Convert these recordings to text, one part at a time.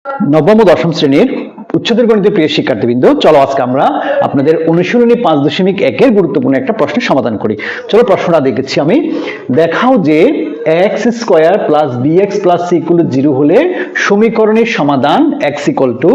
নবম ও দশম শ্রেণীর উচ্চতর গণিতের প্রিয় শিক্ষার্থীবৃন্দ, চলো আজকে আমরা আপনাদের অনুশীলনী 5.1 গুরুত্বপূর্ণ একটা প্রশ্নের সমাধান করি। চলো প্রশ্নটা দেখেছি আমি। দেখাও যে x square plus bx plus c equal 0 হলে সমীকরণের সমাধান x equal to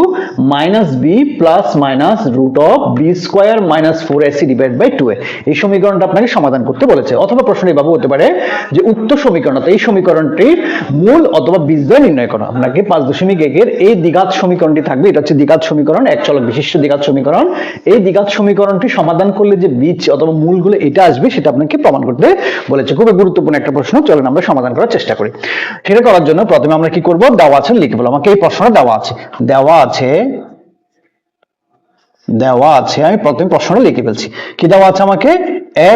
b plus minus root of b square minus 4ac divide by 2a। এই সমীকরণটা আপনাকে সমাধান করতে বলেছে। অথবা প্রশ্ন এভাবে হতে পারে যে উক্ত সমীকরণটা এই সমীকরণটির মূল অথবা বীজদ্বয় নির্ণয় করা। আপনাকে 5.1 এর এই দ্বিঘাত সমীকরণটি থাকবে, এটা হচ্ছে দ্বিঘাত সমীকরণ, এক চলক বিশিষ্ট দ্বিঘাত সমীকরণ। এই দ্বিঘাত সমীকরণটি সমাধান করলে যে বীজ অথবা মূলগুলো এটা আসবে সেটা আপনাকে প্রমাণ করতে বলেছে। খুবই গুরুত্বপূর্ণ একটা প্রশ্ন, চলেন আমরা সমাধান করার চেষ্টা করি। সেটা করার জন্য প্রথমে আমরা কি করব, দেওয়া আছে লিখে ফেলবো। আমাকে এই প্রশ্নটা দেওয়া আছে আমি প্রথমে প্রশ্নটা লিখে ফেলছি। কি দেওয়া আছে আমাকে?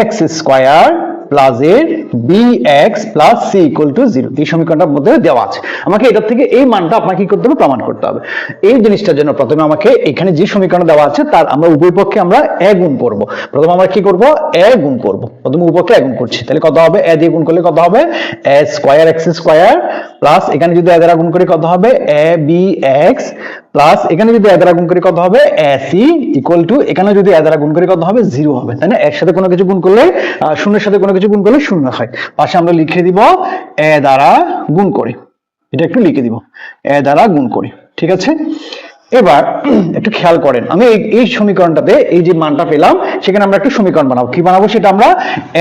x স্কয়ার প্লাস এর bx plus c equal to 0 এই সমীকরণটার মধ্যে দেওয়া আছে। আমাকে এটার থেকে এই মানটা আপনাকে কি করতে হবে, প্রমাণ করতে হবে। এই জিনিসটার জন্য প্রথমে আমাকে এখানে যে সমীকরণ দেওয়া আছে তার আমরা উভয় পক্ষে আমরা a গুণ করব। প্রথমে আমরা কি করব, a গুণ করব। প্রথমে উভয় পক্ষে a গুণ করছি, তাহলে কত হবে? a দিয়ে গুণ করলে কত হবে? a square x square plus এখানে যদি a দ্বারা গুণ করি কত হবে? abx প্লাস এখানে যদি a দ্বারা গুণ করি কত হবে? ac ইকুয়াল টু এখানে যদি a দ্বারা গুণ করি কত হবে? 0 হবে, তাই না? এর সাথে কোনো কিছু গুণ করলে শূন্যের সাথে কোনো কিছু গুণ করলে শূন্য হয়। পাশে আমরা লিখে দিব a দ্বারা গুণ করি, এটা একটু লিখে দিব a দ্বারা গুণ করি, ঠিক আছে? এবার একটু খেয়াল করেন, আমি এই সমীকরণটাতে এই যে মানটা পেলাম সেখানে আমরা একটা সমীকরণ বানাবো। কি বানাবো সেটা আমরা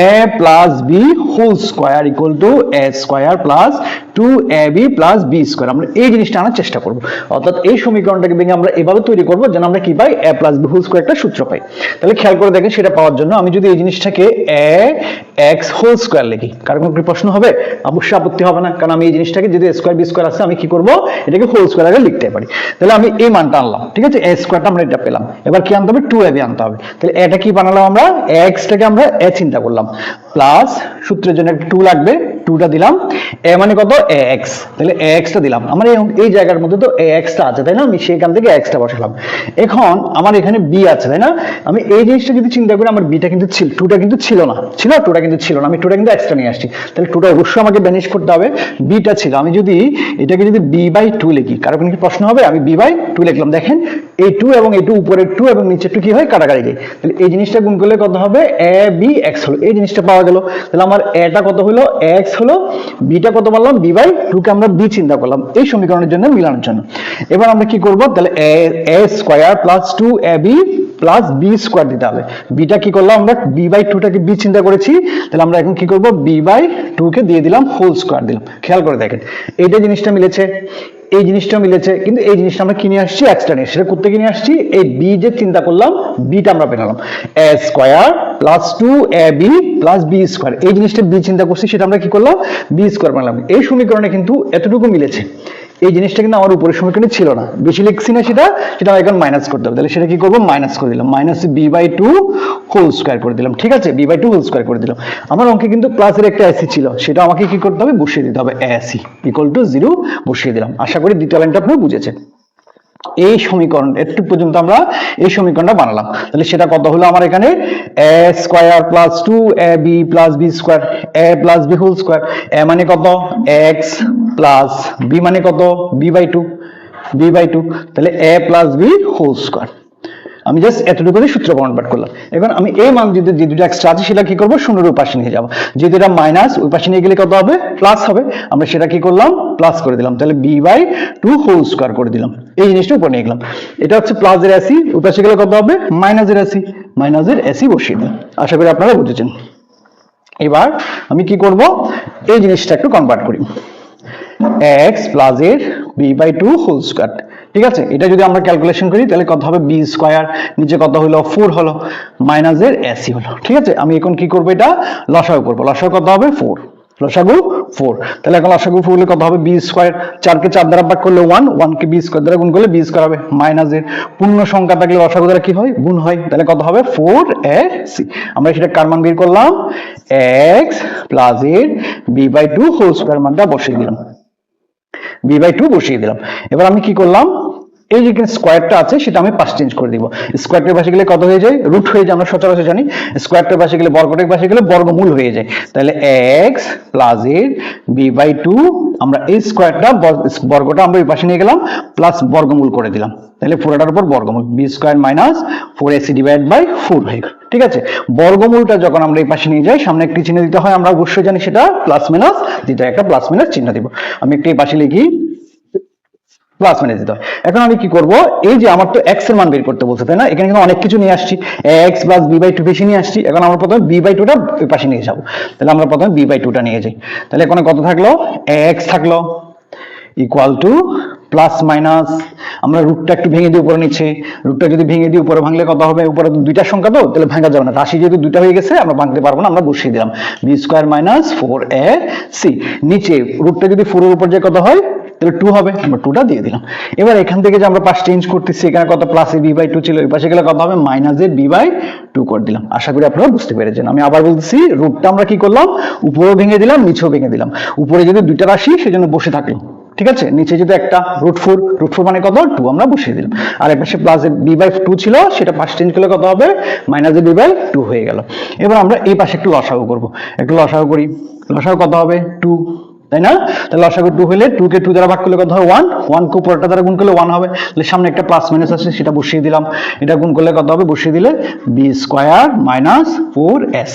a plus b whole square equal to a square plus 2ab plus b square, আমরা এই জিনিসটা আনার চেষ্টা করব। অর্থাৎ এই সমীকরণটাকে ভেঙে আমরা এভাবে তৈরি করব যেন আমরা কি পাই, a plus b whole square একটা সূত্র পাই। তাহলে খেয়াল করে দেখেন, সেটা পাওয়ার জন্য আমি যদি এই জিনিসটাকে ax হোল স্কয়ার লিখি, কারণ কোনো প্রশ্ন হবে? অবশ্যই আপত্তি হবে না, কারণ আমি এই জিনিসটাকে যদি a স্কয়ার b স্কয়ার আছে আমি কি করব, এটাকে হোল স্কয়ার আগে লিখতে পারি। তাহলে আমি এই মানটা আনলাম, ঠিক আছে? a স্কয়ারটা আমরা এটা পেলাম। এবার কি আনতে হবে? 2ab আনতে হবে। তাহলে এটা কি বানালাম আমরা? x টাকে আমরা a চিন্তা করলাম, প্লাস সূত্রের জন্য একটা 2 লাগবে, 2টা দিলাম। a মানে কত? ax, তাহলে ax টা দিলাম। আমার এই জায়গার মধ্যে তো ax টা আছে, তাই না? আমি সেখান থেকে x টা বসালাম। এখন আমার এখানে b আছে, তাই না? আমি এই জিনিসটা যদি চিন্তা করি, আমার b টা কিন্তু ছিল, 2টা কিন্তু ছিল না, 2টা কিন্তু ছিল না, আমি 2টা কিন্তু এক্সট্রা নিয়ে আসছি। তাহলে 2টা অবশ্যই আমাকে ভ্যানিশ করতে হবে, b টা ছিল। আমি যদি এটাকে যদি b/2 লিখি, কারণ কি প্রশ্ন হবে? আমি b/2 লিখলাম। দেখেন এই 2 এবং এই 2, উপরের 2 এবং নিচের 2 কি হয়? কাটাকাটি যায়। তাহলে এই জিনিসটা গুণ করলে কত হবে? abx হলো, এই জিনিসটা পাওয়া গেল। তাহলে আমার a টা কত হলো? x হলো, b টা কত বললাম? b/2 কে আমরা b চিন্তা করলাম এই সমীকরণের জন্য, মিলানোর জন্য। এবার আমরা কি করব? তাহলে a square plus 2ab plus b square দিতে হবে। b টা কি করলাম আমরা? b/2 টাকে b চিন্তা করেছি, তাহলে আমরা এখন কি করব? b/2 কে দিয়ে দিলাম, হোল স্কয়ার দিলাম। খেয়াল করে দেখেন, এইটা জিনিসটা মিলেছে, এই জিনিসটা মিলেছে, কিন্তু এই জিনিসটা আমরা কিনে আসছি এক্সট্রা নিয়ে। সেটা করতে কিনে আসছি, এই b যে চিন্তা করলাম, b টা আমরা পেলাম a square plus 2ab plus b square. এই জিনিসটা b চিন্তা করছি, সেটা আমরা কি করলাম? b স্কয়ার বানালাম। এই সমীকরণে কিন্তু এতটুকু মিলেছে। এই জিনিসটা কিন্তু আমার উপরের সমীকরণে ছিল না, বেশি লিখছি না, সেটা আমি এখন মাইনাস করতে হবে। তাহলে সেটা কি করব? মাইনাস করে দিলাম, মাইনাস b/2 হোল স্কয়ার করে দিলাম, ঠিক আছে? b/2 হোল স্কয়ার করে দিলাম। আমার অঙ্কে কিন্তু প্লাসের একটা ac ছিল, সেটা আমাকে কি করতে হবে? বসিয়ে দিতে হবে, ac ইকুয়াল টু 0 বসিয়ে দিলাম। আশা করি দ্বিতীয় লাইনটা আপনারা বুঝেছেন। এই সমীকরণ একটু পর্যন্ত আমরা এই সমীকরণটা বানালাম। তাহলে সেটা কত হলো আমার এখানে? a square plus 2ab plus b square, a plus b whole square. a মানে কত? x প্লাস b মানে কত? b/2, তাহলে a plus b whole square. আমি জাস্ট এতটুকু সূত্র কনভার্ট করলাম। এখন আমি এই মান যে দুটো এক্সট্রা আছে সেটা কি করব? শূন্যের ওই পাশে নিয়ে যাব। যেহেতু এটা মাইনাস, ওই পাশে নিয়ে গেলে কত হবে? প্লাস হবে। আমরা সেটা কি করলাম? প্লাস করে দিলাম। তাহলে b/2 হোল স্কয়ার করে দিলাম। এই জিনিসটা উপরে নিয়ে গেলাম। এটা হচ্ছে প্লাসের ac, ওই পাশে গেলে কত হবে? মাইনাসের ac বসিয়ে দিলাম। আশা করি আপনারা বুঝেছেন। এবার আমি কি করব? এই জিনিসটা একটু কনভার্ট করি, x প্লাস এর b/2 হোল স্কয়ার, ঠিক আছে? এটা যদি আমরা ক্যালকুলেশন করি তাহলে কত হবে? b স্কয়ার, নিচে কত হলো? 4 হলো, মাইনাস এর ac হলো, ঠিক আছে? আমি এখন কি করব? এটা লসাগু করব। লসাগু কত হবে? 4, লসাগু 4। তাহলে এখন লসাগু 4 হলে কত হবে? b স্কয়ার, 4 কে 4 দ্বারা ভাগ করলে 1, 1 কে b স্কয়ার দ্বারা গুণ করলে b স্কয়ার হবে, মাইনাস এর পূর্ণ সংখ্যা থাকলে লসাগু দ্বারা কি হয়? গুণ হয়। তাহলে কত হবে? 4ac। আমরা সেটা কার মান বের করলাম? x প্লাস এর b/2 হোল স্কয়ার মানটা বসিয়ে দিলাম, b/2 বসিয়ে দিলাম। এবার আমি কি করলাম? এই যে স্কোয়ারটা আছে সেটা আমি পাশ চেঞ্জ করে দিব। স্কোয়ারটার পাশে গেলে কত হয়ে যায়? রুট হয়ে যায়, আমরা সচরাচর জানি। স্কোয়ারটার পাশে গেলে, বর্গটার পাশে গেলে বর্গমূল হয়ে যায়। তাহলে এক্স প্লাস এর b/2, আমরা এই স্কোয়ারটা বর্গটা আমরা এই পাশে নিয়ে গেলাম, প্লাস বর্গমূল করে দিলাম। তাহলে পুরোটার উপর বর্গমূল, b² - 4ac / 4 হয়ে গেল। ঠিক আছে, বর্গমূলটা যখন আমরা এই পাশে নিয়ে যাই, সামনে একটি চিহ্ন দিতে হয়, আমরা অবশ্যই জানি সেটা প্লাস মাইনাস দিতে হয়, একটা প্লাস মাইনাস চিহ্ন দিব। আমি একটু এই পাশে লিখি, প্লাস মাইনাস দিতে হয়। এখন আমি কি করব, এই যে আমার তো x এর মান বের করতে বলছে, তাই না? এখানে কিন্তু অনেক কিছু নিয়ে আসছি, x প্লাস b/2 বেশি নিয়ে আসছি। এখন আমরা প্রথমে b/2টা এই পাশে নিয়ে যাব। তাহলে আমরা প্রথমে b/2টা নিয়ে যাই। তাহলে এখানে কত থাকলো? x থাকলো ইকুয়াল টু প্লাস মাইনাস, আমরা রুটটা একটু ভেঙে দিই উপরে নিচে, রুটটা যদি ভেঙে দিই উপরে ভাঙলে কত হবে? উপরে তো দুইটা সংখ্যা, তো তাহলে ভাঙা যাবে না, রাশি যেহেতু দুইটা হয়ে গেছে আমরা ভাঙতে পারবো না, আমরা বসিয়ে দিলাম b² - 4ac। নিচে রুটটা যদি 4 এর উপর যে কত হয়? তাহলে 2 হবে, আমরা 2টা দিয়ে দিলাম। এবার এখান থেকে যে আমরা পাশ চেঞ্জ করতেছি, এখানে কত প্লাস এ b/2 ছিল, এই পাশে গেলে কত হবে? মাইনাস এ b/2 করে দিলাম। আশা করি আপনারা বুঝতে পেরেছেন। আমি আবার বলতেছি, রুটটা আমরা কি করলাম? উপরেও ভেঙে দিলাম, নিচেও ভেঙে দিলাম। উপরে যদি দুইটা রাশি সেজন্য বসে থাকলো, ঠিক আছে? নিচে যদি একটা √4 মানে কত? 2, আমরা বসিয়ে দিলাম। আর এক পাশে প্লাস b/2 ছিল, সেটা পাশ চেঞ্জ করলে কত হবে? মাইনাস b/2 হয়ে গেল। এবার আমরা এই পাশে একটু লসাগু করব, একটু লসাগু করি। লসাগু কত হবে? 2, তাই না? তাহলে লসাগু 2 হলে 2 কে 2 দ্বারা ভাগ করলে কত হয়? 1, 1 কে পুরোটা দ্বারা গুণ করলে 1 হবে। তাহলে সামনে একটা প্লাস মাইনাস আছে, সেটা বসিয়ে দিলাম। এটা গুণ করলে কত হবে? বসিয়ে দিলে b² - 4ac।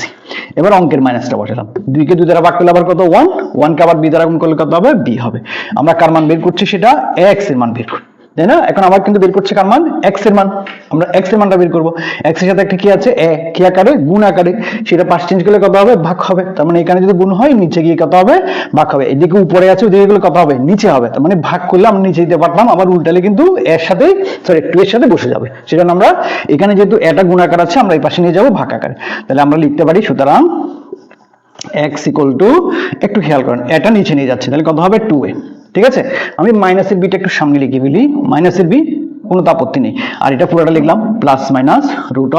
এবার অঙ্কের মাইনাসটা বসালাম, 2 কে 2 দ্বারা ভাগ করলে আবার কত? 1, 1 কে আবার b দ্বারা গুণ করলে কত হবে? b হবে। আমরা কার মান বের করছি? সেটা x এর মান বের করি, তাই না? এখন আবার কিন্তু বের করছে কার মান? x এর মান। আমরা x এর মানটা বের করব। x এর সাথে একটা কি আছে? a, কি আকারে? গুণ আকারে। সেটা পাশ চেঞ্জ করলে কত হবে? ভাগ হবে। তার মানে এখানে যদি গুণ হয়, নিচে গিয়ে কত হবে? ভাগ হবে। এদিকে উপরে আছে, ওদিকে গেলে কত হবে? নিচে হবে। তার মানে ভাগ করলে আমরা নিচে দিতে পারতাম, আবার উল্টালে কিন্তু এর সাথে, সরি 2 এর সাথে বসে যাবে। সেজন্য আমরা এখানে যেহেতু এটা গুণ আকার আছে, আমরা এই পাশে নিয়ে যাব ভাগ আকারে। তাহলে আমরা লিখতে পারি, সুতরাং x = একটু খেয়াল করেন, এটা নিচে নিয়ে যাচ্ছে, তাহলে কত হবে? 2a। ঠিক আছে, আমি মাইনাসের বিটা একটু সামনে লিখে ফেলি, মাইনাসের বি, কোনো আপত্তি নেই। আর এটা পুরোটা লিখলাম প্লাস মাইনাস √b²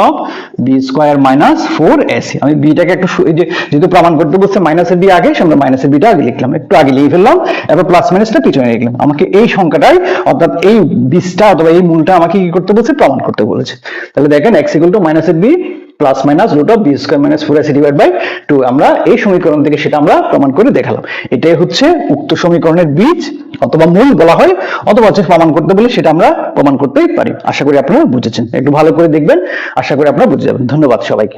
- 4ac। আমি বিটাকে একটু, এই যে যেহেতু প্রমাণ করতে বলছে মাইনাসের বি আগে, আমরা মাইনাসের বিটা আগে লিখলাম, একটু আগে লিখে ফেললাম, এবার প্লাস মাইনাসটা পিছনে লিখলাম। আমাকে এই সংখ্যাটাই, অর্থাৎ এই বিসটা অথবা এই মূলটা আমাকে কি করতে বলছে? প্রমাণ করতে বলেছে। তাহলে দেখেন x = মাইনাসের B plus minus √b² - 4ac / 2। আমরা এই সমীকরণ থেকে সেটা আমরা প্রমাণ করে দেখালাম। এটাই হচ্ছে উক্ত সমীকরণের বীজ অথবা মূল বলা হয়, অথবা হচ্ছে প্রমাণ করতে বলে সেটা আমরা প্রমাণ করতেই পারি। আশা করি আপনারা বুঝেছেন, একটু ভালো করে দেখবেন, আশা করি আপনারা বুঝে যাবেন। ধন্যবাদ সবাইকে।